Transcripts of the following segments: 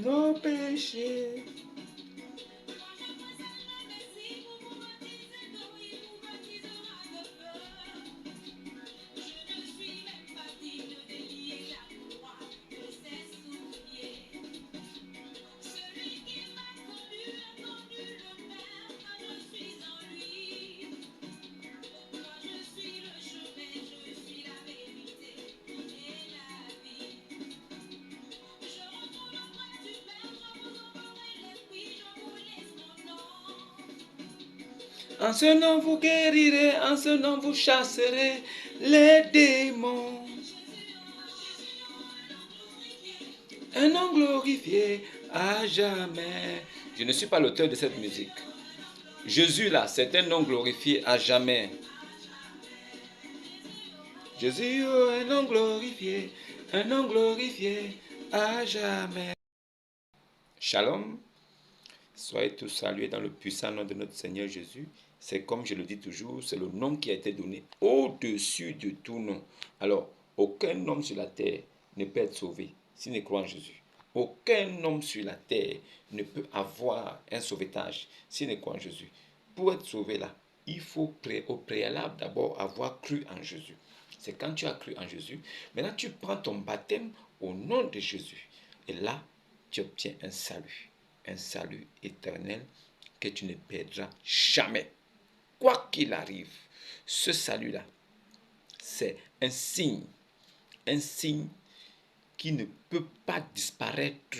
nos péchés. En ce nom vous guérirez, en ce nom vous chasserez les démons. Un nom glorifié à jamais. Je ne suis pas l'auteur de cette musique. Jésus là, c'est un nom glorifié à jamais. Jésus, oh, un nom glorifié à jamais. Shalom. Soyez tous salués dans le puissant nom de notre Seigneur Jésus. C'est comme je le dis toujours, c'est le nom qui a été donné au-dessus de tout nom. Alors, aucun homme sur la terre ne peut être sauvé s'il ne croit en Jésus. Aucun homme sur la terre ne peut avoir un sauvetage s'il ne croit en Jésus. Pour être sauvé là, il faut au préalable d'abord avoir cru en Jésus. C'est quand tu as cru en Jésus, maintenant tu prends ton baptême au nom de Jésus. Et là, tu obtiens un salut éternel que tu ne perdras jamais. Quoi qu'il arrive, ce salut-là, c'est un signe qui ne peut pas disparaître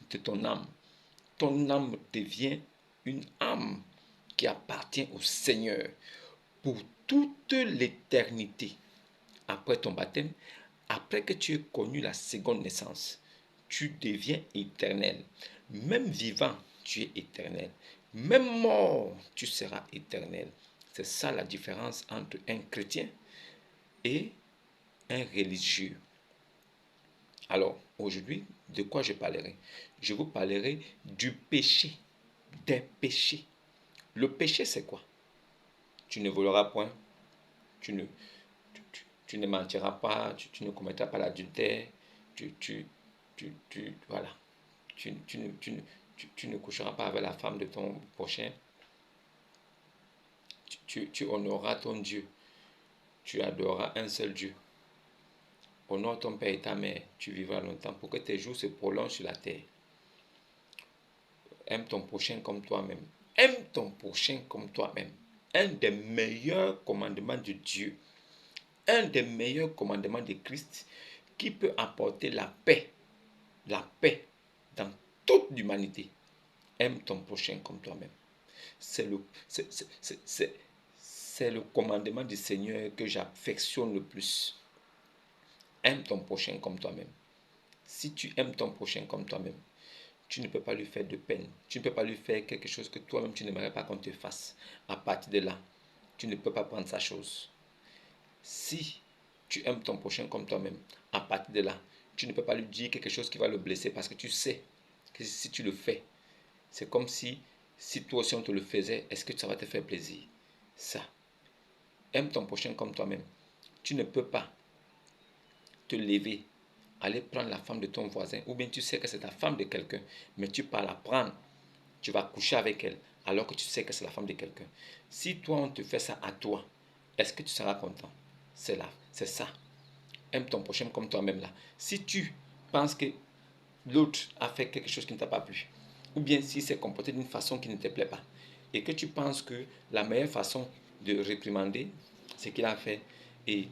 de ton âme. Ton âme devient une âme qui appartient au Seigneur pour toute l'éternité. Après ton baptême, après que tu aies connu la seconde naissance, tu deviens éternel. Même vivant, tu es éternel. Même mort, tu seras éternel. C'est ça la différence entre un chrétien et un religieux. Alors, aujourd'hui, de quoi je parlerai? Je vous parlerai du péché, des péchés. Le péché, c'est quoi? Tu ne voleras point, tu ne, tu ne mentiras pas, tu ne commettras pas l'adultère, voilà. Tu ne coucheras pas avec la femme de ton prochain. Tu honoreras ton Dieu. Tu adoreras un seul Dieu. Honore ton père et ta mère. Tu vivras longtemps pour que tes jours se prolongent sur la terre. Aime ton prochain comme toi-même. Aime ton prochain comme toi-même. Un des meilleurs commandements de Dieu. Un des meilleurs commandements de Christ qui peut apporter la paix dans toute l'humanité. Aime ton prochain comme toi-même. C'est le commandement du Seigneur que j'affectionne le plus. Aime ton prochain comme toi-même. Si tu aimes ton prochain comme toi-même, tu ne peux pas lui faire de peine. Tu ne peux pas lui faire quelque chose que toi-même tu n'aimerais pas qu'on te fasse. À partir de là, tu ne peux pas prendre sa chose. Si tu aimes ton prochain comme toi-même, à partir de là, tu ne peux pas lui dire quelque chose qui va le blesser parce que tu sais que si tu le fais, c'est comme si toi aussi on te le faisait, est-ce que ça va te faire plaisir? Ça. Aime ton prochain comme toi-même. Tu ne peux pas te lever, aller prendre la femme de ton voisin, ou bien tu sais que c'est la femme de quelqu'un, mais tu pars la prendre, tu vas coucher avec elle, alors que tu sais que c'est la femme de quelqu'un. Si toi on te fait ça à toi, est-ce que tu seras content? C'est là, c'est ça. Aime ton prochain comme toi-même là. Si tu penses que l'autre a fait quelque chose qui ne t'a pas plu, ou bien s'il s'est comporté d'une façon qui ne te plaît pas, et que tu penses que la meilleure façon de réprimander ce qu'il a fait est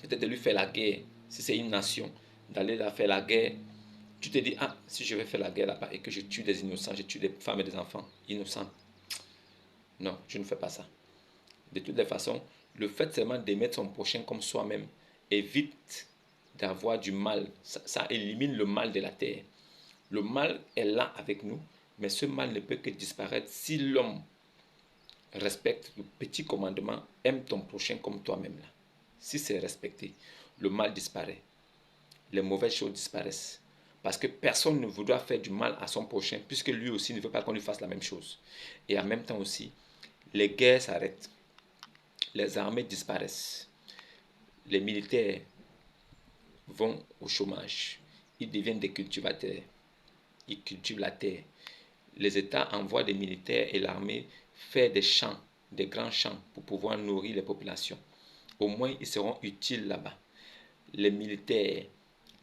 peut-être de lui faire la guerre, si c'est une nation, d'aller la faire la guerre, tu te dis, ah, si je vais faire la guerre là-bas et que je tue des innocents, je tue des femmes et des enfants innocents, non, je ne fais pas ça. De toutes les façons, le fait seulement d'aimer son prochain comme soi-même évite d'avoir du mal. Ça élimine le mal de la terre. Le mal est là avec nous, mais ce mal ne peut que disparaître si l'homme respecte le petit commandement, aime ton prochain comme toi-même. Là. Si c'est respecté, le mal disparaît. Les mauvaises choses disparaissent. Parce que personne ne voudra faire du mal à son prochain, puisque lui aussi ne veut pas qu'on lui fasse la même chose. Et en même temps aussi, les guerres s'arrêtent. Les armées disparaissent. Les militaires vont au chômage. Ils deviennent des cultivateurs. ils cultivent la terre. Les États envoient des militaires et l'armée faire des champs, des grands champs pour pouvoir nourrir les populations. Au moins, ils seront utiles là-bas. Les militaires,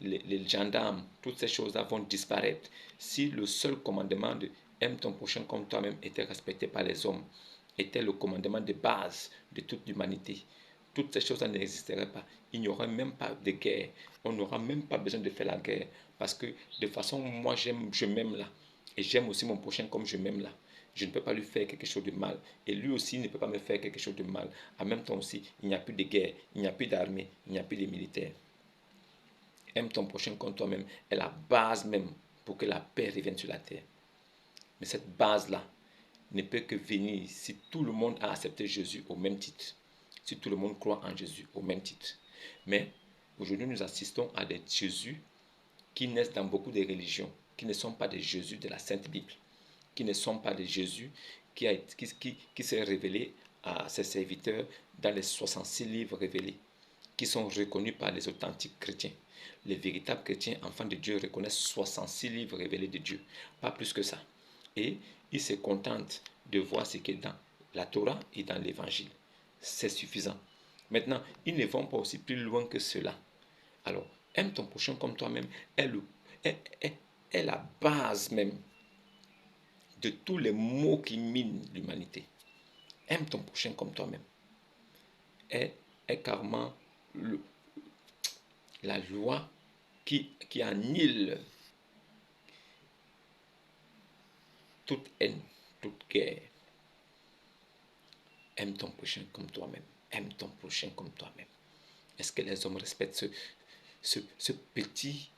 les gendarmes, toutes ces choses-là vont disparaître si le seul commandement de aime ton prochain comme toi-même était respecté par les hommes, était le commandement de base de toute l'humanité. Toutes ces choses-là n'existeraient pas. Il n'y aurait même pas de guerre. On n'aura même pas besoin de faire la guerre. Parce que de façon, moi j'aime, je m'aime là. Et j'aime aussi mon prochain comme je m'aime là. Je ne peux pas lui faire quelque chose de mal. Et lui aussi ne peut pas me faire quelque chose de mal. En même temps aussi, il n'y a plus de guerre, il n'y a plus d'armée, il n'y a plus de militaires. Aime ton prochain comme toi-même est la base même pour que la paix revienne sur la terre. Mais cette base-là ne peut que venir si tout le monde a accepté Jésus au même titre. Si tout le monde croit en Jésus au même titre. Mais aujourd'hui, nous assistons à des Jésus qui naissent dans beaucoup de religions, qui ne sont pas des Jésus de la Sainte Bible, qui ne sont pas des Jésus qui s'est révélé à ses serviteurs dans les 66 livres révélés, qui sont reconnus par les authentiques chrétiens. Les véritables chrétiens, enfants de Dieu, reconnaissent 66 livres révélés de Dieu, pas plus que ça. Et ils se contentent de voir ce qui est dans la Torah et dans l'Évangile. C'est suffisant. Maintenant, ils ne vont pas aussi plus loin que cela. Alors, aime ton prochain comme toi-même est la base même de tous les maux qui minent l'humanité. Aime ton prochain comme toi-même est, est carrément la loi qui annule toute haine, toute guerre. Aime ton prochain comme toi-même. Aime ton prochain comme toi-même. Est-ce que les hommes respectent ce petit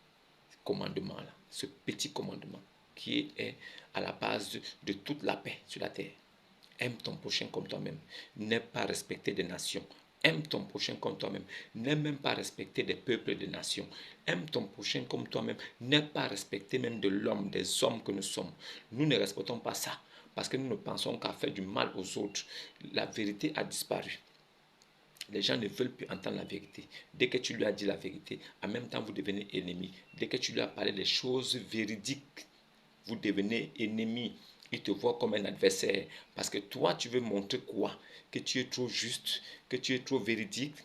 commandement-là, ce petit commandement qui est à la base de toute la paix sur la terre? Aime ton prochain comme toi-même. N'aie pas respecter des nations. Aime ton prochain comme toi-même. N'aie même pas respecter des peuples et des nations. Aime ton prochain comme toi-même. N'aie pas respecter même de l'homme, des hommes que nous sommes. Nous ne respectons pas ça parce que nous ne pensons qu'à faire du mal aux autres. La vérité a disparu. Les gens ne veulent plus entendre la vérité. Dès que tu lui as dit la vérité, en même temps vous devenez ennemis. Dès que tu lui as parlé des choses véridiques, vous devenez ennemis. Il te voit comme un adversaire. Parce que toi, tu veux montrer quoi? Que tu es trop juste, que tu es trop véridique,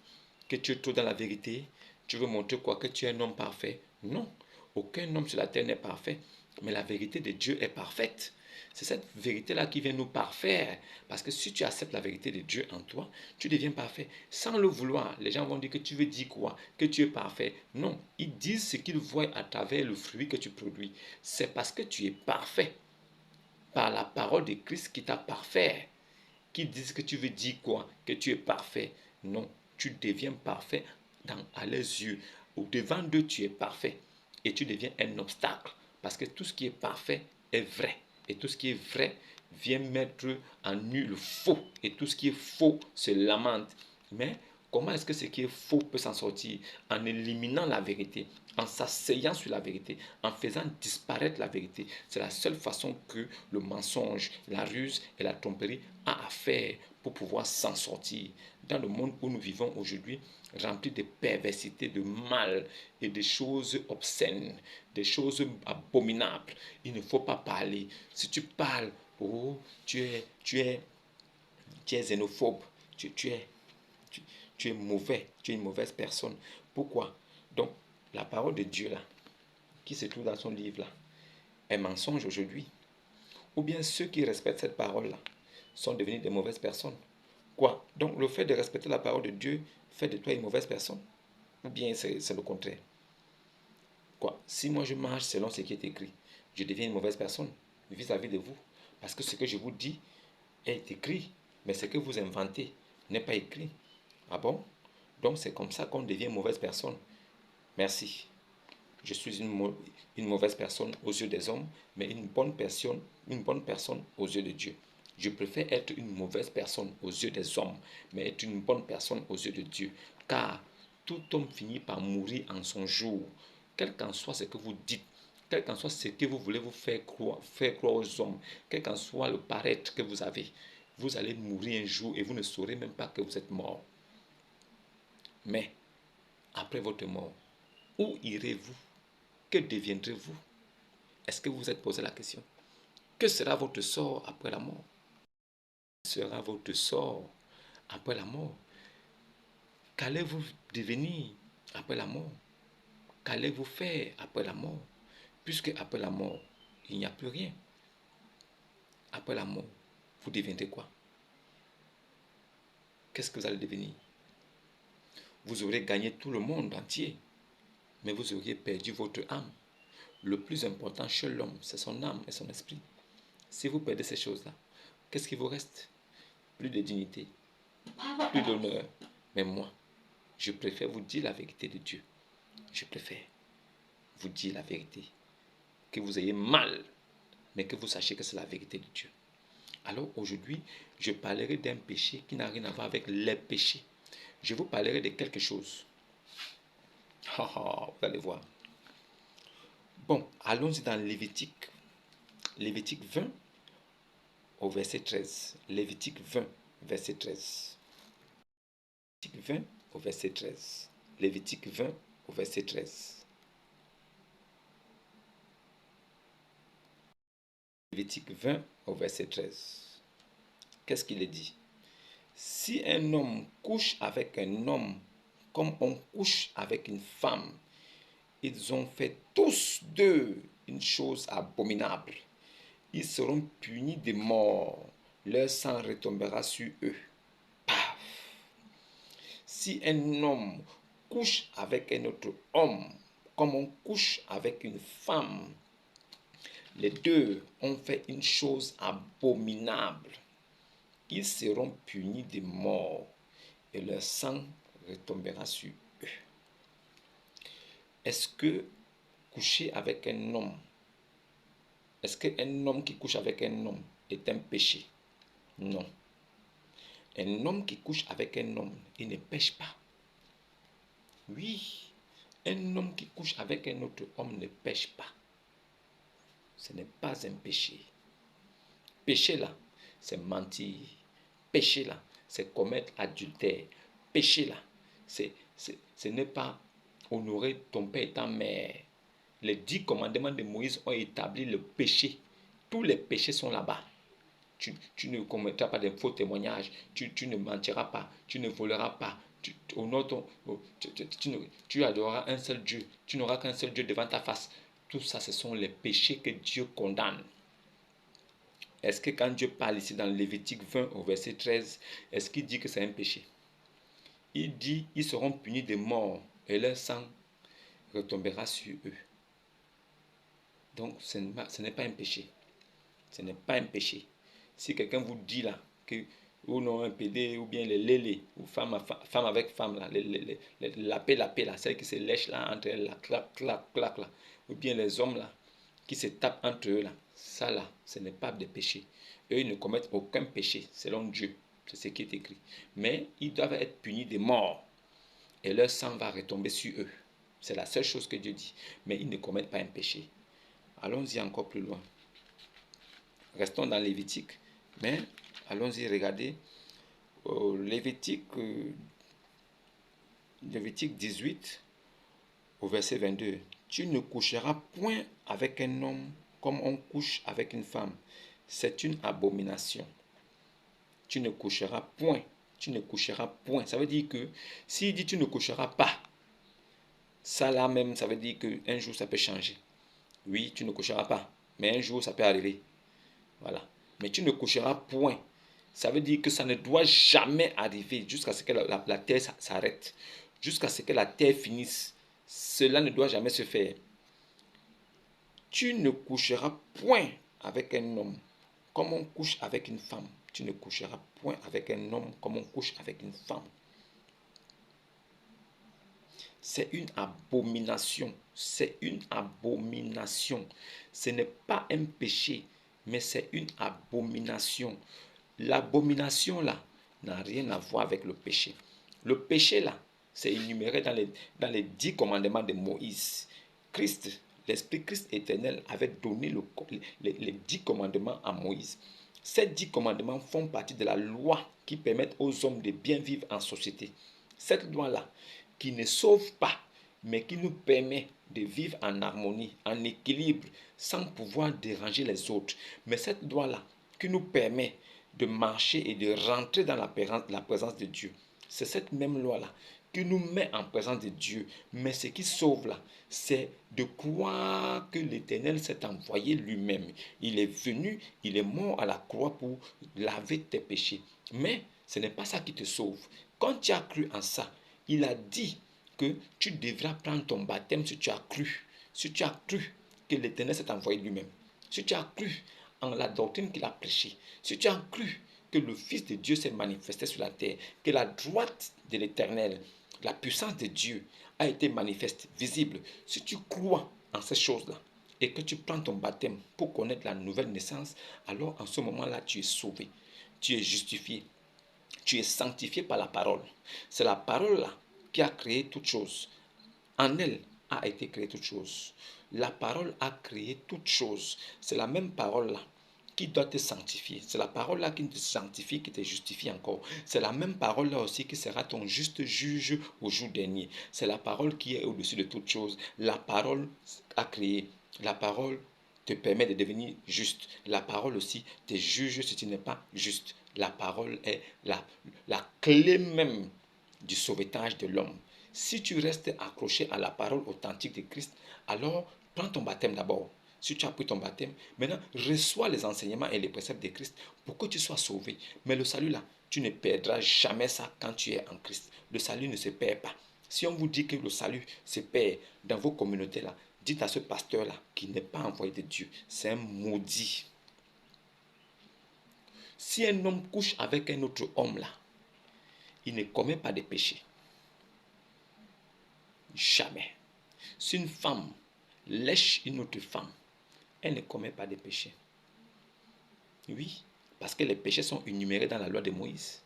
que tu es trop dans la vérité. Tu veux montrer quoi? Que tu es un homme parfait? Non. Aucun homme sur la terre n'est parfait. Mais la vérité de Dieu est parfaite. C'est cette vérité-là qui vient nous parfaire. Parce que si tu acceptes la vérité de Dieu en toi, tu deviens parfait. Sans le vouloir, les gens vont dire que tu veux dire quoi? Que tu es parfait. Non, ils disent ce qu'ils voient à travers le fruit que tu produis. C'est parce que tu es parfait. Par la parole de Christ qui t'a parfait. Qui disent que tu veux dire quoi? Que tu es parfait. Non, tu deviens parfait à leurs yeux. Au devant d'eux, tu es parfait. Et tu deviens un obstacle. Parce que tout ce qui est parfait est vrai. Et tout ce qui est vrai vient mettre en nu le faux. Et tout ce qui est faux se lamente. Mais comment est-ce que ce qui est faux peut s'en sortir? En éliminant la vérité, en s'asseyant sur la vérité, en faisant disparaître la vérité. C'est la seule façon que le mensonge, la ruse et la tromperie a à faire pour pouvoir s'en sortir. Dans le monde où nous vivons aujourd'hui, rempli de perversité, de mal et de choses obscènes, des choses abominables, il ne faut pas parler. Si tu parles, oh, tu es xénophobe, tu, tu es mauvais, tu es une mauvaise personne. Pourquoi? Donc, la parole de Dieu là, qui se trouve dans son livre là, est mensonge aujourd'hui. Ou bien ceux qui respectent cette parole là sont devenus des mauvaises personnes. Quoi? Donc le fait de respecter la parole de Dieu fait de toi une mauvaise personne? Ou bien c'est le contraire? Quoi? Si moi je marche selon ce qui est écrit, je deviens une mauvaise personne vis-à-vis de vous. Parce que ce que je vous dis est écrit, mais ce que vous inventez n'est pas écrit. Ah bon? Donc c'est comme ça qu'on devient une mauvaise personne. Merci. Je suis une mauvaise personne aux yeux des hommes, mais une bonne personne aux yeux de Dieu. Je préfère être une mauvaise personne aux yeux des hommes, mais être une bonne personne aux yeux de Dieu. Car tout homme finit par mourir en son jour. Quel qu'en soit ce que vous dites, quel qu'en soit ce que vous voulez vous faire croire aux hommes, quel qu'en soit le paraître que vous allez mourir un jour et vous ne saurez même pas que vous êtes mort. Mais, après votre mort, où irez-vous? Que deviendrez-vous? Est-ce que vous vous êtes posé la question? Que sera votre sort après la mort? Que sera votre sort après la mort? Qu'allez-vous devenir après la mort? Qu'allez-vous faire après la mort? Puisque après la mort, il n'y a plus rien. Après la mort, vous deviendrez quoi? Qu'est-ce que vous allez devenir? Vous aurez gagné tout le monde entier, mais vous auriez perdu votre âme. Le plus important chez l'homme, c'est son âme et son esprit. Si vous perdez ces choses-là, qu'est-ce qui vous reste? Plus de dignité, plus d'honneur. Mais moi, je préfère vous dire la vérité de Dieu. Je préfère vous dire la vérité. Que vous ayez mal, mais que vous sachiez que c'est la vérité de Dieu. Alors aujourd'hui, je parlerai d'un péché qui n'a rien à voir avec les péchés. Je vous parlerai de quelque chose. Vous allez voir. Bon, allons-y dans Lévitique. Lévitique 20 au verset 13. Lévitique 20, verset 13. Lévitique 20 au verset 13. Lévitique 20 au verset 13. Lévitique 20 au verset 13. Qu'est-ce qu'il est dit? Si un homme couche avec un homme comme on couche avec une femme, ils ont fait tous deux une chose abominable. Ils seront punis de mort. Leur sang retombera sur eux. Paf! Si un homme couche avec un autre homme, comme on couche avec une femme, les deux ont fait une chose abominable. Ils seront punis de mort et leur sang retombera sur eux. Est-ce que coucher avec un homme, est-ce qu'un homme qui couche avec un homme est un péché? Non. Un homme qui couche avec un homme, il ne pêche pas. Oui, un homme qui couche avec un autre homme ne pêche pas. Ce n'est pas un péché. Péché là, c'est mentir. Péché là, c'est commettre adultère. Péché là, ce n'est pas honorer ton père et ta mère. Les 10 commandements de Moïse ont établi le péché. Tous les péchés sont là-bas. Tu ne commettras pas de faux témoignages. Tu ne mentiras pas. Tu ne voleras pas. Tu adoreras un seul Dieu. Tu n'auras qu'un seul Dieu devant ta face. Tout ça, ce sont les péchés que Dieu condamne. Est-ce que quand Dieu parle ici dans Lévitique 20 au verset 13, est-ce qu'il dit que c'est un péché? Il dit, ils seront punis de mort et leur sang retombera sur eux. Donc, ce n'est pas un péché. Ce n'est pas un péché. Si quelqu'un vous dit là que ou non un PD ou bien les lélés ou femme avec femme là, la paix là, celle qui se lèche là entre elles là, clac clac clac là, ou bien les hommes là qui se tapent entre eux là, ça là, ce n'est pas des péchés. Eux ils ne commettent aucun péché selon Dieu, c'est ce qui est écrit. Mais ils doivent être punis de mort et leur sang va retomber sur eux. C'est la seule chose que Dieu dit. Mais ils ne commettent pas un péché. Allons-y encore plus loin. Restons dans Lévitique, mais allons-y regarder Lévitique 18 au verset 22. Tu ne coucheras point avec un homme comme on couche avec une femme. C'est une abomination. Tu ne coucheras point. Tu ne coucheras point. Ça veut dire que s'il dit tu ne coucheras pas, ça là même, ça veut dire qu'un jour ça peut changer. Oui, tu ne coucheras pas, mais un jour ça peut arriver. Voilà. Mais tu ne coucheras point. Ça veut dire que ça ne doit jamais arriver jusqu'à ce que la terre s'arrête. Jusqu'à ce que la terre finisse. Cela ne doit jamais se faire. Tu ne coucheras point avec un homme comme on couche avec une femme. Tu ne coucheras point avec un homme comme on couche avec une femme. C'est une abomination. C'est une abomination. Ce n'est pas un péché, mais c'est une abomination. L'abomination là n'a rien à voir avec le péché. Le péché là, c'est énuméré dans les 10 commandements de Moïse. Christ, l'Esprit Christ éternel avait donné les 10 commandements à Moïse. Ces 10 commandements font partie de la loi qui permet aux hommes de bien vivre en société. Cette loi-là, qui ne sauve pas, mais qui nous permet de vivre en harmonie, en équilibre, sans pouvoir déranger les autres. Mais cette loi-là, qui nous permet de marcher et de rentrer dans la présence de Dieu, c'est cette même loi-là qui nous met en présence de Dieu. Mais ce qui sauve là, c'est de croire que l'Éternel s'est envoyé lui-même. Il est venu, il est mort à la croix pour laver tes péchés. Mais ce n'est pas ça qui te sauve. Quand tu as cru en ça, il a dit que tu devras prendre ton baptême si tu as cru. Si tu as cru que l'Éternel s'est envoyé lui-même. Si tu as cru en la doctrine qu'il a prêchée. Si tu as cru que le Fils de Dieu s'est manifesté sur la terre, que la droite de l'Éternel, la puissance de Dieu a été manifeste, visible. Si tu crois en ces choses-là et que tu prends ton baptême pour connaître la nouvelle naissance, alors en ce moment-là, tu es sauvé, tu es justifié, tu es sanctifié par la parole. C'est la parole-là qui a créé toutes choses. En elle a été créée toute chose. La parole a créé toute chose. C'est la même parole-là qui doit te sanctifier. C'est la parole-là qui te sanctifie, qui te justifie encore. C'est la même parole-là aussi qui sera ton juste juge au jour dernier. C'est la parole qui est au-dessus de toute chose. La parole a créé. La parole te permet de devenir juste. La parole aussi te juge si tu n'es pas juste. La parole est la clé même du sauvetage de l'homme. Si tu restes accroché à la parole authentique de Christ, alors prends ton baptême d'abord. Si tu as pris ton baptême, maintenant reçois les enseignements et les préceptes de Christ pour que tu sois sauvé. Mais le salut là, tu ne perdras jamais ça quand tu es en Christ. Le salut ne se perd pas. Si on vous dit que le salut se perd dans vos communautés là, dites à ce pasteur là qui n'est pas envoyé de Dieu, c'est un maudit. Si un homme couche avec un autre homme là, il ne commet pas de péché. Jamais. Si une femme lèche une autre femme, elle ne commet pas de péché. Oui, parce que les péchés sont énumérés dans la loi de Moïse.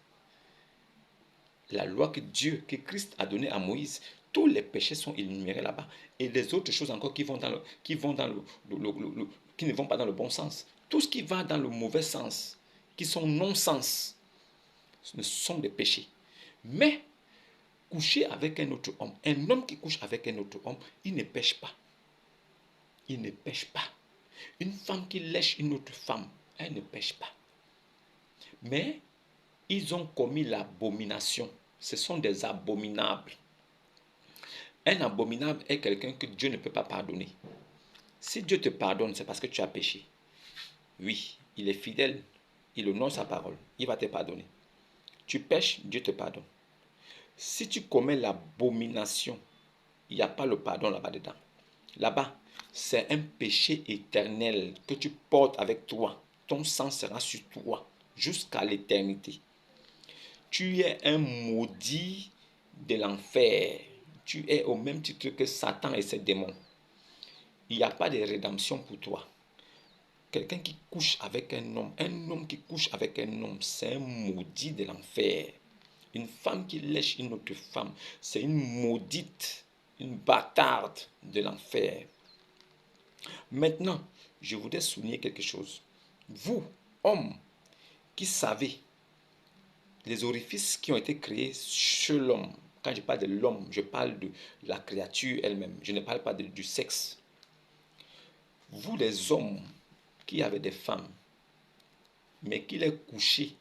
La loi que Dieu, que Christ a donnée à Moïse, tous les péchés sont énumérés là-bas. Et les autres choses encore qui vont qui ne vont pas dans le bon sens. Tout ce qui va dans le mauvais sens, qui sont non-sens, ce sont des péchés. Mais coucher avec un autre homme, un homme qui couche avec un autre homme, il ne pêche pas. Il ne pêche pas. Une femme qui lèche une autre femme, elle ne pêche pas. Mais ils ont commis l'abomination. Ce sont des abominables. Un abominable est quelqu'un que Dieu ne peut pas pardonner. Si Dieu te pardonne, c'est parce que tu as péché. Oui, il est fidèle, il honore sa parole, il va te pardonner. Tu pêches, Dieu te pardonne. Si tu commets l'abomination, il n'y a pas le pardon là-bas dedans. Là-bas, c'est un péché éternel que tu portes avec toi. Ton sang sera sur toi jusqu'à l'éternité. Tu es un maudit de l'enfer. Tu es au même titre que Satan et ses démons. Il n'y a pas de rédemption pour toi. Quelqu'un qui couche avec un homme qui couche avec un homme, c'est un maudit de l'enfer. Une femme qui lèche une autre femme, c'est une maudite, une bâtarde de l'enfer. Maintenant, je voudrais souligner quelque chose. Vous, hommes, qui savez les orifices qui ont été créés chez l'homme, quand je parle de l'homme, je parle de la créature elle-même, je ne parle pas du sexe. Vous, les hommes qui avez des femmes, mais qui les couchez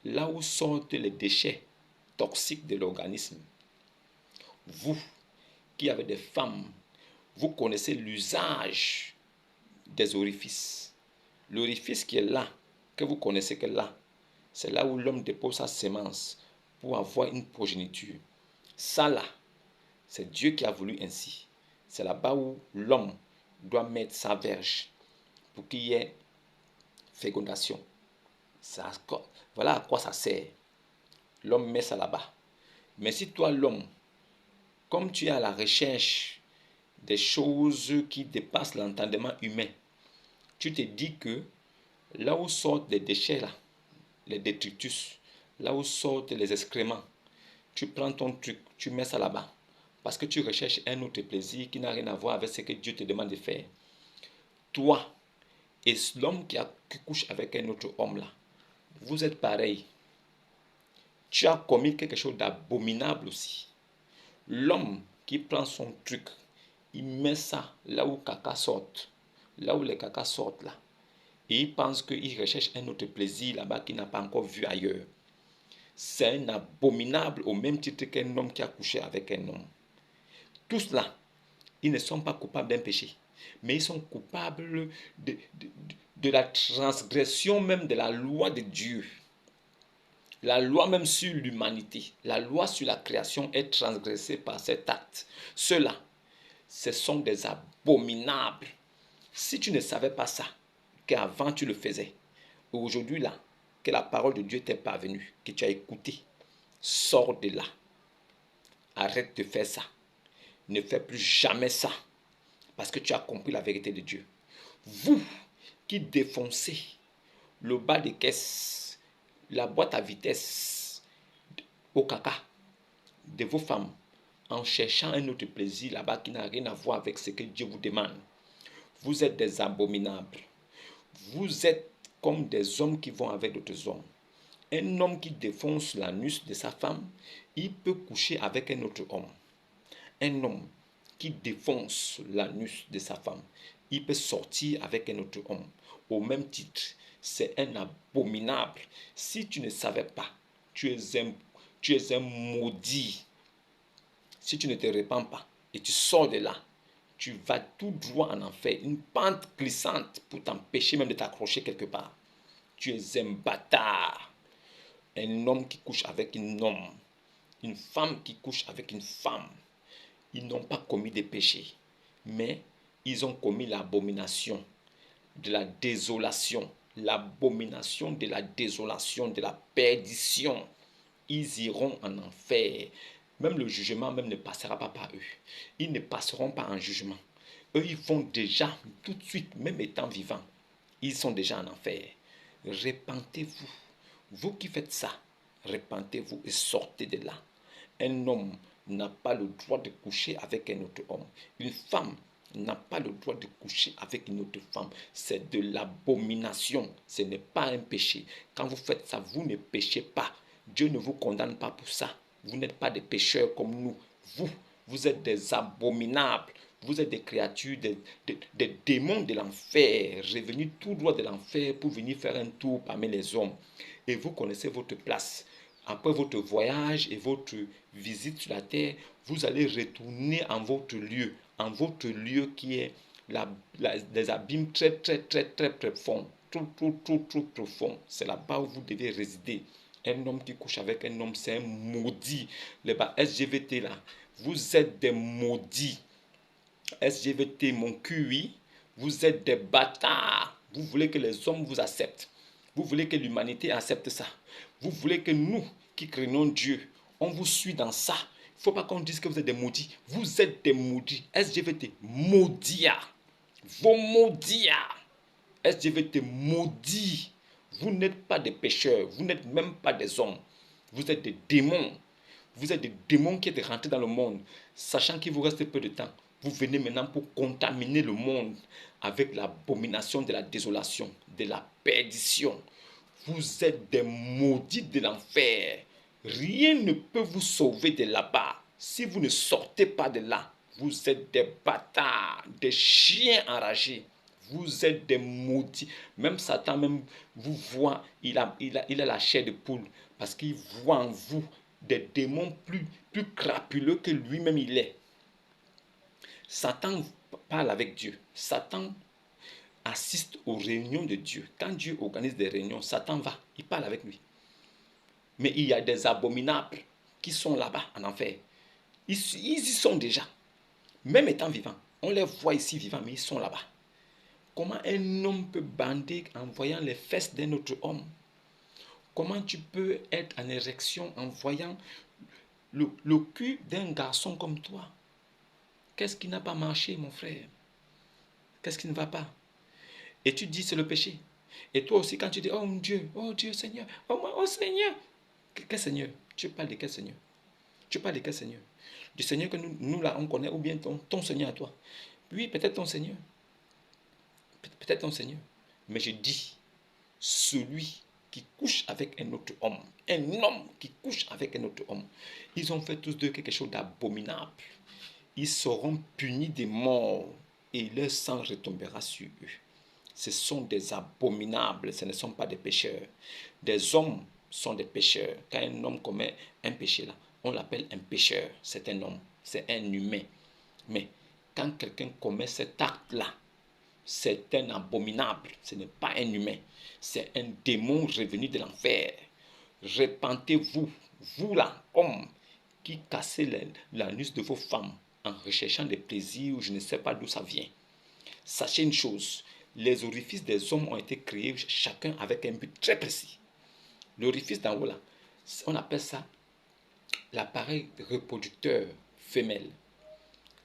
là où sortent les déchets toxiques de l'organisme, vous qui avez des femmes, vous connaissez l'usage des orifices. L'orifice qui est là, que vous connaissez que là, c'est là où l'homme dépose sa sémence pour avoir une progéniture. Ça là, c'est Dieu qui a voulu ainsi. C'est là-bas où l'homme doit mettre sa verge pour qu'il y ait fécondation. Ça, voilà à quoi ça sert. L'homme met ça là-bas. Mais si toi, l'homme, comme tu es à la recherche des choses qui dépassent l'entendement humain, tu te dis que là où sortent les déchets, là, les détritus, là où sortent les excréments, tu prends ton truc, tu mets ça là-bas. Parce que tu recherches un autre plaisir qui n'a rien à voir avec ce que Dieu te demande de faire. Toi et l'homme qui couche avec un autre homme là, vous êtes pareils. Tu as commis quelque chose d'abominable aussi. L'homme qui prend son truc, il met ça là où caca sortent, là où les caca sortent là. Et il pense qu'il recherche un autre plaisir là-bas qu'il n'a pas encore vu ailleurs. C'est un abominable au même titre qu'un homme qui a couché avec un homme. Tous là, ils ne sont pas coupables d'un péché, mais ils sont coupables de la transgression même de la loi de Dieu. La loi même sur l'humanité, la loi sur la création est transgressée par cet acte. Ceux-là, ce sont des abominables. Si tu ne savais pas ça, qu'avant tu le faisais, aujourd'hui là, que la parole de Dieu t'est parvenue, que tu as écouté, sors de là. Arrête de faire ça. Ne fais plus jamais ça. Parce que tu as compris la vérité de Dieu. Vous qui défoncez le bas de caisse, la boîte à vitesse au caca de vos femmes en cherchant un autre plaisir là-bas qui n'a rien à voir avec ce que Dieu vous demande. Vous êtes des abominables. Vous êtes comme des hommes qui vont avec d'autres hommes. Un homme qui défonce l'anus de sa femme, il peut coucher avec un autre homme. Un homme qui défonce l'anus de sa femme, il peut sortir avec un autre homme. Au même titre, c'est un abominable. Si tu ne savais pas, tu es un maudit. Si tu ne te répands pas et tu sors de là, tu vas tout droit en enfer, une pente glissante pour t'empêcher même de t'accrocher quelque part. Tu es un bâtard. Un homme qui couche avec un homme, une femme qui couche avec une femme. Ils n'ont pas commis des péchés, mais ils ont commis l'abomination de la désolation, l'abomination de la désolation, de la perdition. Ils iront en enfer. Même le jugement même ne passera pas par eux. Ils ne passeront pas en jugement. Eux, ils vont déjà, tout de suite, même étant vivants, ils sont déjà en enfer. Repentez-vous. Vous qui faites ça, repentez-vous et sortez de là. Un homme n'a pas le droit de coucher avec un autre homme. Une femme n'a pas le droit de coucher avec une autre femme. C'est de l'abomination. Ce n'est pas un péché. Quand vous faites ça, vous ne péchez pas. Dieu ne vous condamne pas pour ça. Vous n'êtes pas des pécheurs comme nous. Vous êtes des abominables. Vous êtes des créatures, des démons de l'enfer, revenus tout droit de l'enfer pour venir faire un tour parmi les hommes. Et vous connaissez votre place. Après votre voyage et votre visite sur la terre, vous allez retourner en votre lieu qui est des abîmes très, très, très, très profonds, trop profonds. C'est là-bas où vous devez résider. Un homme qui couche avec un homme, c'est un maudit. Les bas SGVT là, vous êtes des maudits. SGVT, mon QI, vous êtes des bâtards. Vous voulez que les hommes vous acceptent. Vous voulez que l'humanité accepte ça. Vous voulez que nous, qui craignons Dieu, on vous suit dans ça. Il ne faut pas qu'on dise que vous êtes des maudits. Vous êtes des maudits. SGVT, maudia. Vos maudia. SGVT, maudits. Vous n'êtes pas des pécheurs. Vous n'êtes même pas des hommes. Vous êtes des démons. Vous êtes des démons qui êtes rentrés dans le monde, sachant qu'il vous reste peu de temps. Vous venez maintenant pour contaminer le monde avec l'abomination de la désolation, de la perdition. Vous êtes des maudits de l'enfer. Rien ne peut vous sauver de là-bas. Si vous ne sortez pas de là, vous êtes des bâtards, des chiens enragés. Vous êtes des maudits. Même Satan même vous voit, il a la chair de poule parce qu'il voit en vous des démons plus crapuleux que lui-même il est. Satan parle avec Dieu. Satan assiste aux réunions de Dieu. Quand Dieu organise des réunions, Satan va, il parle avec lui. Mais il y a des abominables qui sont là-bas en enfer. Ils y sont déjà, même étant vivants. On les voit ici vivants, mais ils sont là-bas. Comment un homme peut bander en voyant les fesses d'un autre homme? Comment tu peux être en érection en voyant le cul d'un garçon comme toi? Qu'est-ce qui n'a pas marché, mon frère? Qu'est-ce qui ne va pas? Et tu dis c'est le péché. Et toi aussi, quand tu dis oh Dieu Seigneur, oh Seigneur, quel Seigneur? Tu parles de quel Seigneur? Tu parles de quel Seigneur? Du Seigneur que nous là on connaît ou bien ton Seigneur à toi? Oui, peut-être ton Seigneur. Peut-être ton Seigneur. Mais je dis, celui qui couche avec un autre homme, un homme qui couche avec un autre homme, ils ont fait tous deux quelque chose d'abominable. ils seront punis de mort et leur sang retombera sur eux. Ce sont des abominables, ce ne sont pas des pécheurs. Des hommes sont des pécheurs. Quand un homme commet un péché là, on l'appelle un pécheur. C'est un homme, c'est un humain. Mais quand quelqu'un commet cet acte-là, c'est un abominable, ce n'est pas un humain. C'est un démon revenu de l'enfer. Repentez-vous, vous là, hommes, qui cassez l'anus de vos femmes en recherchant des plaisirs, je ne sais pas d'où ça vient. Sachez une chose, les orifices des hommes ont été créés chacun avec un but très précis. L'orifice d'en haut là, on appelle ça l'appareil reproducteur femelle.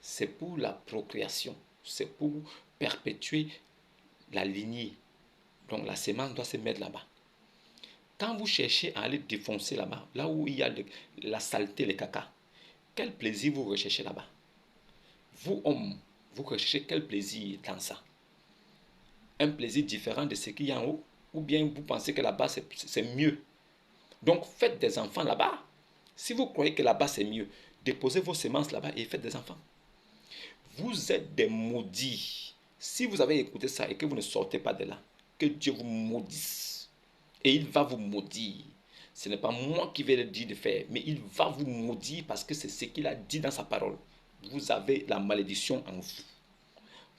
C'est pour la procréation, c'est pour perpétuer la lignée. Donc la sémence doit se mettre là-bas. Quand vous cherchez à aller défoncer là-bas, là où il y a la saleté, les caca, quel plaisir vous recherchez là-bas? Vous, hommes, vous recherchez quel plaisir dans ça? Un plaisir différent de ce qu'il y a en haut? Ou bien vous pensez que là-bas c'est mieux? Donc faites des enfants là-bas. Si vous croyez que là-bas c'est mieux, déposez vos semences là-bas et faites des enfants. Vous êtes des maudits. Si vous avez écouté ça et que vous ne sortez pas de là, que Dieu vous maudisse. Et il va vous maudire. Ce n'est pas moi qui vais le dire de faire, mais il va vous maudire parce que c'est ce qu'il a dit dans sa parole. Vous avez la malédiction en vous.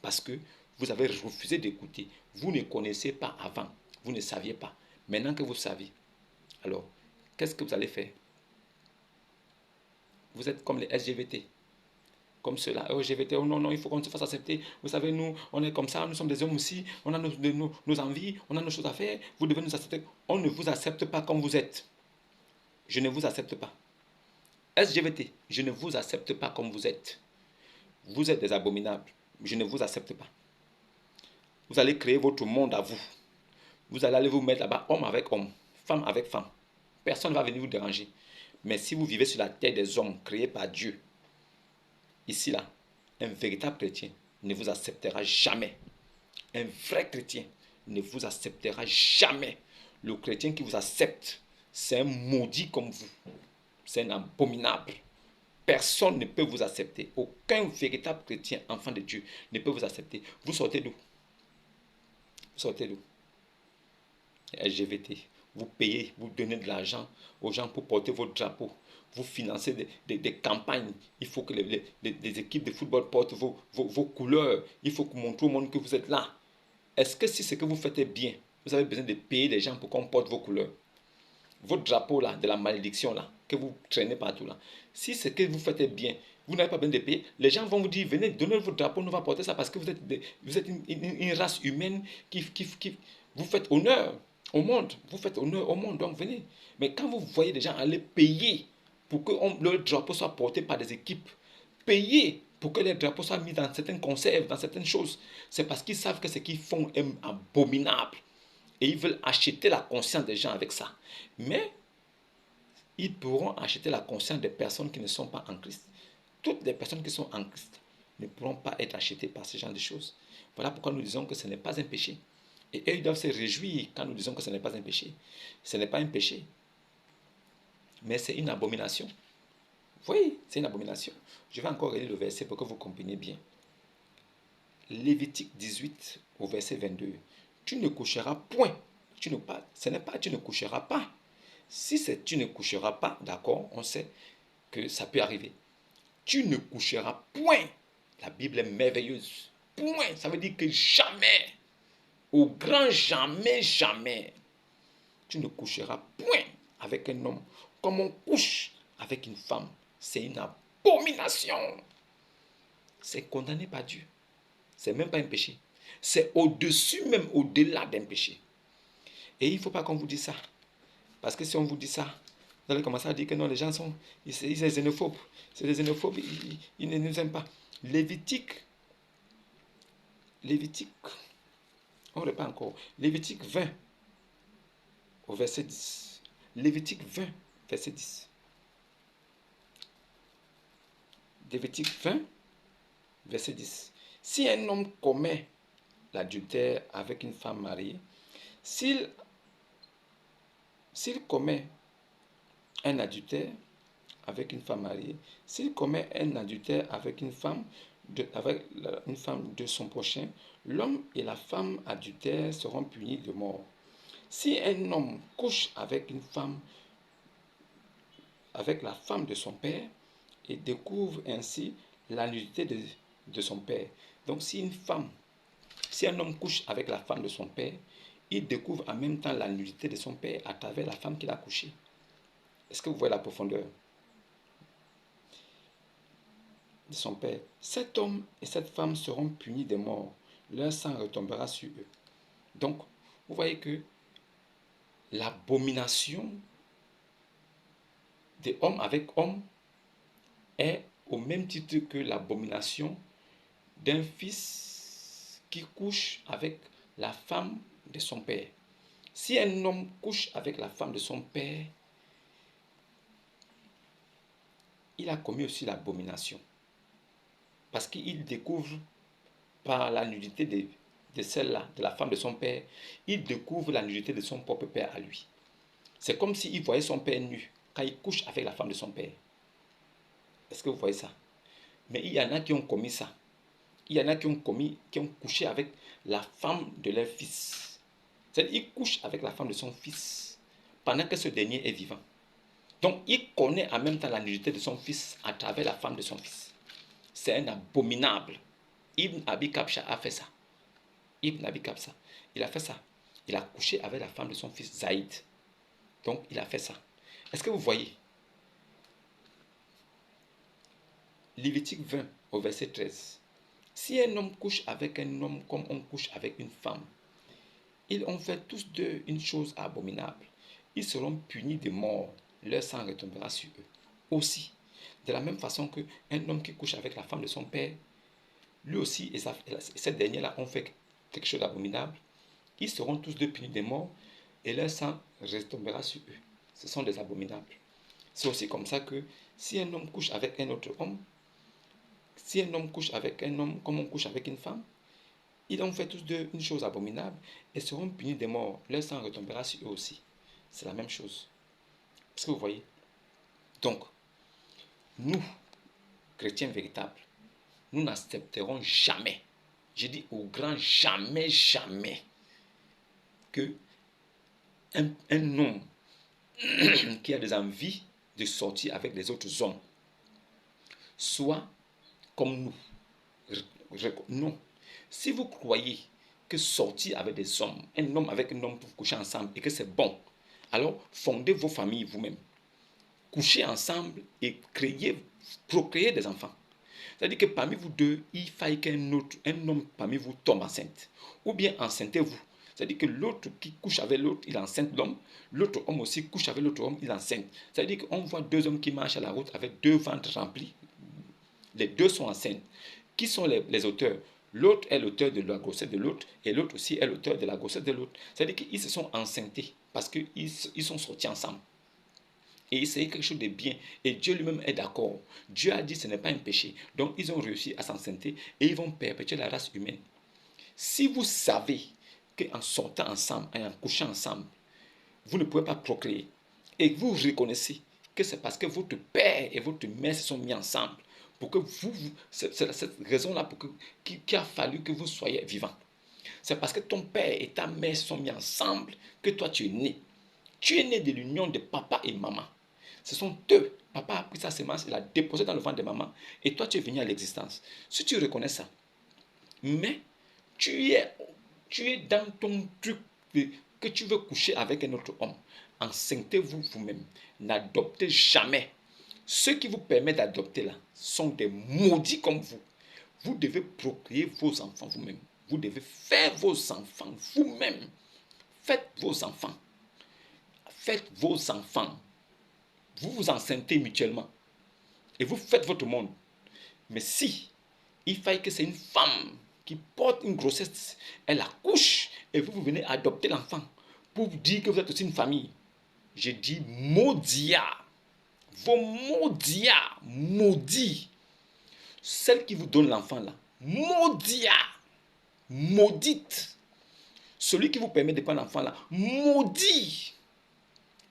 Parce que vous avez refusé d'écouter. Vous ne connaissez pas avant. Vous ne saviez pas. Maintenant que vous savez, alors, qu'est-ce que vous allez faire? Vous êtes comme les SGVT. Comme cela, LGBT, oh non, non, il faut qu'on se fasse accepter. Vous savez, nous, on est comme ça, nous sommes des hommes aussi, on a nos envies, on a nos choses à faire, vous devez nous accepter. On ne vous accepte pas comme vous êtes. Je ne vous accepte pas. SGVT, je ne vous accepte pas comme vous êtes. Vous êtes des abominables. Je ne vous accepte pas. Vous allez créer votre monde à vous. Vous allez aller vous mettre là-bas, homme avec homme, femme avec femme. Personne ne va venir vous déranger. Mais si vous vivez sur la terre des hommes créés par Dieu, ici là, un véritable chrétien ne vous acceptera jamais. Un vrai chrétien ne vous acceptera jamais. Le chrétien qui vous accepte, c'est un maudit comme vous. C'est un abominable. Personne ne peut vous accepter. Aucun véritable chrétien, enfant de Dieu, ne peut vous accepter. Vous sortez d'où? Vous sortez d'où? LGBT. Vous payez, vous donnez de l'argent aux gens pour porter votre drapeau. Vous financez des campagnes. Il faut que les équipes de football portent vos couleurs. Il faut que vous montrez au monde que vous êtes là. Est-ce que si ce que vous faites est bien, vous avez besoin de payer les gens pour qu'on porte vos couleurs? Votre drapeau là, de la malédiction là, que vous traînez partout là. Si ce que vous faites est bien, vous n'avez pas besoin de payer. Les gens vont vous dire, venez, donnez votre drapeau, nous va porter ça parce que vous êtes une race humaine qui vous faites honneur au monde. Vous faites honneur au monde, donc venez. Mais quand vous voyez des gens aller payer pour que leur drapeau soit porté par des équipes, payer pour que les drapeaux soient mis dans certaines conserves, dans certaines choses, c'est parce qu'ils savent que ce qu'ils font est abominable. Et ils veulent acheter la conscience des gens avec ça. Mais ils pourront acheter la conscience des personnes qui ne sont pas en Christ. Toutes les personnes qui sont en Christ ne pourront pas être achetées par ce genre de choses. Voilà pourquoi nous disons que ce n'est pas un péché. Et eux, ils doivent se réjouir quand nous disons que ce n'est pas un péché. Ce n'est pas un péché, mais c'est une abomination. Oui, c'est une abomination. Je vais encore lire le verset pour que vous compreniez bien. Lévitique 18 au verset 22. Tu ne coucheras point. Ce n'est pas tu ne coucheras pas. Si c'est tu ne coucheras pas, d'accord, on sait que ça peut arriver. Tu ne coucheras point. La Bible est merveilleuse. Point. Ça veut dire que jamais, au grand jamais, jamais, tu ne coucheras point avec un homme comme on couche avec une femme. C'est une abomination. C'est condamné par Dieu. C'est même pas un péché. C'est au-dessus, même au-delà d'un péché. Et il ne faut pas qu'on vous dise ça. Parce que si on vous dit ça, vous allez commencer à dire que non, les gens sont ils sont xénophobes. C'est des xénophobes, ils ne nous aiment pas. Lévitique, on ne pas encore. Lévitique 20, au verset 10. Lévitique 20, verset 10. Lévitique 20, verset 10. Si un homme commet l'adultère avec une femme mariée, s'il commet un adultère avec une femme mariée, s'il commet un adultère avec une femme de son prochain, l'homme et la femme adultère seront punis de mort. Si un homme couche avec une femme, avec la femme de son père, et découvre ainsi la nudité de son père. Donc si un homme couche avec la femme de son père, il découvre en même temps la nudité de son père à travers la femme qu'il a couchée. Est-ce que vous voyez la profondeur de son père? Cet homme et cette femme seront punis de mort. Leur sang retombera sur eux. Donc, vous voyez que l'abomination de homme avec homme est au même titre que l'abomination d'un fils qui couche avec la femme de son père. Si un homme couche avec la femme de son père, il a commis aussi l'abomination. Parce qu'il découvre par la nudité de celle-là, de la femme de son père, il découvre la nudité de son propre père à lui. C'est comme s'il voyait son père nu quand il couche avec la femme de son père. Est-ce que vous voyez ça? Mais il y en a qui ont commis ça. Il y en a qui ont couché avec la femme de leur fils. C'est-à-dire qu'il couche avec la femme de son fils pendant que ce dernier est vivant. Donc il connaît en même temps la nudité de son fils à travers la femme de son fils. C'est un abominable. Ibn Abi Kabsha a fait ça. Ibn Abi Kabsha, il a fait ça. Il a couché avec la femme de son fils Zaïd. Donc il a fait ça. Est-ce que vous voyez? Lévitique 20 au verset 13. Si un homme couche avec un homme comme on couche avec une femme, ils ont fait tous deux une chose abominable. Ils seront punis de mort. Leur sang retombera sur eux. Aussi, de la même façon qu'un homme qui couche avec la femme de son père, lui aussi et cette dernière-là ont fait quelque chose d'abominable. Ils seront tous deux punis de mort et leur sang retombera sur eux. Ce sont des abominables. C'est aussi comme ça que si un homme couche avec un autre homme, si un homme couche avec un homme comme on couche avec une femme, ils ont fait tous deux une chose abominable et seront punis de mort. Leur sang retombera sur eux aussi. C'est la même chose. Est-ce que vous voyez? Donc, nous, chrétiens véritables, nous n'accepterons jamais, je dis au grand jamais, jamais, que un homme qui a des envies de sortir avec les autres hommes soit comme nous. Non. Si vous croyez que sortir avec des hommes, un homme avec un homme pour coucher ensemble et que c'est bon, alors fondez vos familles vous-même. Couchez ensemble et procréez des enfants. C'est-à-dire que parmi vous deux, il faille un homme parmi vous tombe enceinte. Ou bien enceintez-vous. C'est-à-dire que l'autre qui couche avec l'autre, il enceinte l'homme. L'autre homme aussi couche avec l'autre homme, il enceinte. C'est-à-dire qu'on voit deux hommes qui marchent à la route avec deux ventres remplis. Les deux sont enceintes. Qui sont les auteurs? L'autre est l'auteur de la grossesse de l'autre et l'autre aussi est l'auteur de la grossesse de l'autre. C'est-à-dire qu'ils se sont enceintés parce qu'ils sont sortis ensemble. Et c'est quelque chose de bien. Et Dieu lui-même est d'accord. Dieu a dit que ce n'est pas un péché. Donc ils ont réussi à s'enceinter et ils vont perpétuer la race humaine. Si vous savez qu'en sortant ensemble et en couchant ensemble, vous ne pouvez pas procréer, et vous reconnaissez que c'est parce que votre père et votre mère se sont mis ensemble, pour que c'est cette raison-là qui a fallu que vous soyez vivant. C'est parce que ton père et ta mère se sont mis ensemble que toi tu es né. Tu es né de l'union de papa et maman. Ce sont eux. Papa a pris sa semence, il l'a déposé dans le ventre de maman, et toi tu es venu à l'existence. Si tu reconnais ça, mais tu es dans ton truc que tu veux coucher avec un autre homme, enceintez-vous vous-même. N'adoptez jamais. Ceux qui vous permettent d'adopter là sont des maudits comme vous. Vous devez procréer vos enfants vous-même. Vous devez faire vos enfants vous-même. Faites vos enfants. Faites vos enfants. Vous vous enceintez mutuellement. Et vous faites votre monde. Mais si il faille que c'est une femme qui porte une grossesse, elle accouche et vous venez adopter l'enfant pour vous dire que vous êtes aussi une famille. Je dis maudia. Vos maudia, maudits. Celle qui vous donne l'enfant là, maudia, maudite. Celui qui vous permet de prendre l'enfant là, maudit.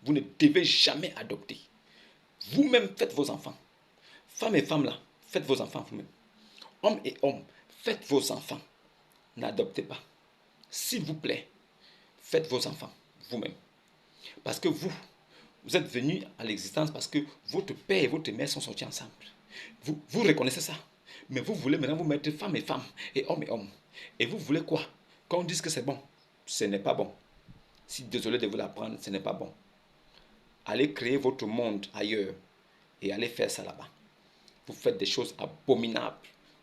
Vous ne devez jamais adopter. Vous-même, faites vos enfants. Femmes et femmes là, faites vos enfants vous-même. Hommes et hommes, faites vos enfants. N'adoptez pas. S'il vous plaît, faites vos enfants vous-même. Parce que vous êtes venus à l'existence parce que votre père et votre mère sont sortis ensemble. Vous reconnaissez ça. Mais vous voulez maintenant vous mettre femme et femme et homme et homme. Et vous voulez quoi? Qu'on dise que c'est bon. Ce n'est pas bon. Si désolé de vous l'apprendre, ce n'est pas bon. Allez créer votre monde ailleurs et allez faire ça là-bas. Vous faites des choses abominables.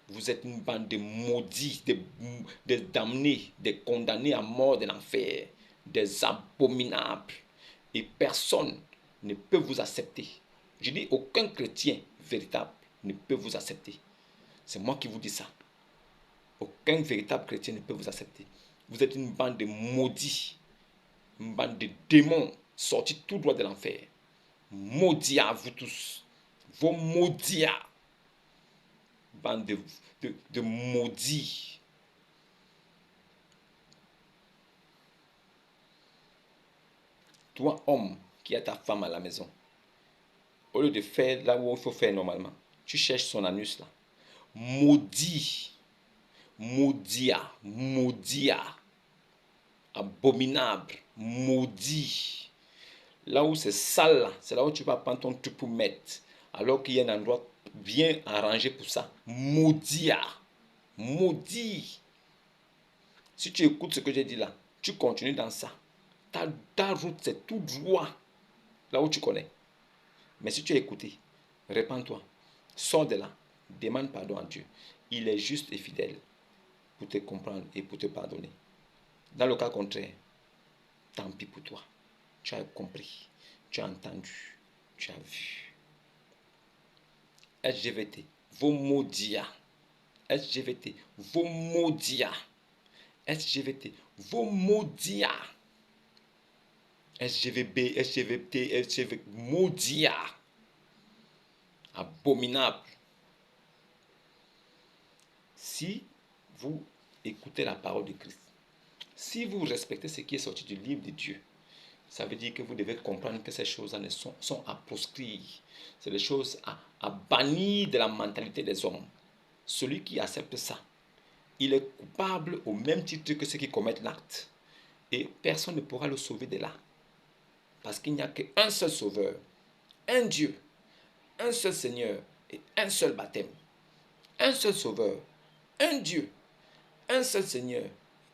Vous êtes une bande de maudits, des damnés, des condamnés à mort de l'enfer, des abominables. Et personne ne peut vous accepter. Je dis aucun chrétien véritable ne peut vous accepter. C'est moi qui vous dis ça. Aucun véritable chrétien ne peut vous accepter. Vous êtes une bande de maudits, une bande de démons sortis tout droit de l'enfer. Maudits à vous tous. Vos maudits. Bande de maudits. Toi, homme, qui a ta femme à la maison, au lieu de faire là où il faut faire normalement, tu cherches son anus là. Maudit. Maudia. Maudia. Abominable. Maudit. Là où c'est sale, là, c'est là où tu vas prendre ton truc pour mettre. Alors qu'il y a un endroit bien arrangé pour ça. Maudit. Maudit. Si tu écoutes ce que j'ai dit là, tu continues dans ça. Ta route, c'est tout droit. Là où tu connais. Mais si tu as écouté, répands-toi. Sors de là. Demande pardon à Dieu. Il est juste et fidèle pour te comprendre et pour te pardonner. Dans le cas contraire, tant pis pour toi. Tu as compris, tu as entendu, tu as vu. SGVT, vos maudits. SGVT, vos maudits. SGVT, vos maudits. SGVB, SGVT, SGV, maudits. Abominable. Si vous écoutez la parole de Christ, si vous respectez ce qui est sorti du livre de Dieu, ça veut dire que vous devez comprendre que ces choses-là sont à proscrire. C'est des choses à bannir de la mentalité des hommes. Celui qui accepte ça, il est coupable au même titre que ceux qui commettent l'acte. Et personne ne pourra le sauver de là. Parce qu'il n'y a qu'un seul sauveur, un Dieu, un seul Seigneur et un seul baptême. Un seul sauveur, un Dieu, un seul Seigneur,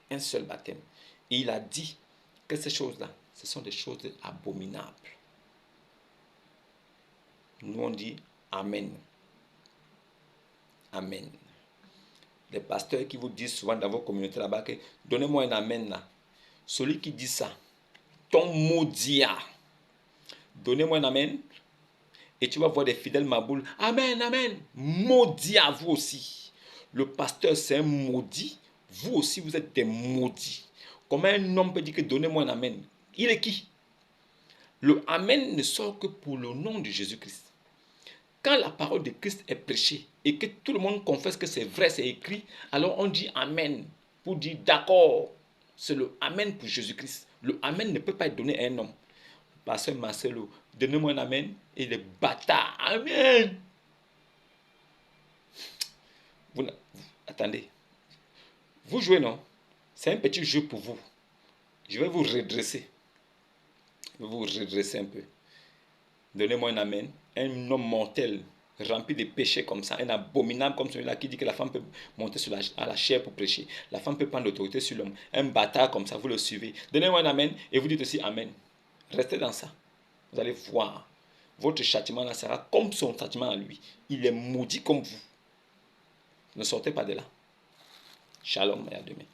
un seul baptême. Et il a dit que ces choses-là, ce sont des choses abominables. Nous on dit Amen. Amen. Les pasteurs qui vous disent souvent dans vos communautés là-bas que donnez-moi un Amen là. Celui qui dit ça, ton maudit, donnez-moi un Amen. Et tu vas voir des fidèles maboules. Amen, Amen. Maudit à vous aussi. Le pasteur c'est un maudit. Vous aussi vous êtes des maudits. Comment un homme peut dire que donnez-moi un Amen? Il est qui? Le Amen ne sort que pour le nom de Jésus-Christ. Quand la parole de Christ est prêchée et que tout le monde confesse que c'est vrai, c'est écrit, alors on dit Amen pour dire d'accord. C'est le Amen pour Jésus-Christ. Le Amen ne peut pas être donné à un homme. Pasteur Marcelo, donnez-moi un Amen et les bâtards. Amen. Attendez. Vous jouez, non? C'est un petit jeu pour vous. Je vais vous redresser. Je vais vous redresser un peu. Donnez-moi un Amen. Un homme mortel, rempli de péchés comme ça, un abominable comme celui-là qui dit que la femme peut monter à la chair pour prêcher. La femme peut prendre l'autorité sur l'homme. Un bâtard comme ça, vous le suivez. Donnez-moi un Amen et vous dites aussi Amen. Restez dans ça. Vous allez voir. Votre châtiment là sera comme son châtiment à lui. Il est maudit comme vous. Ne sortez pas de là. Shalom et à demain.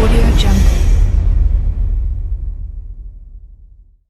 Audio Jungle.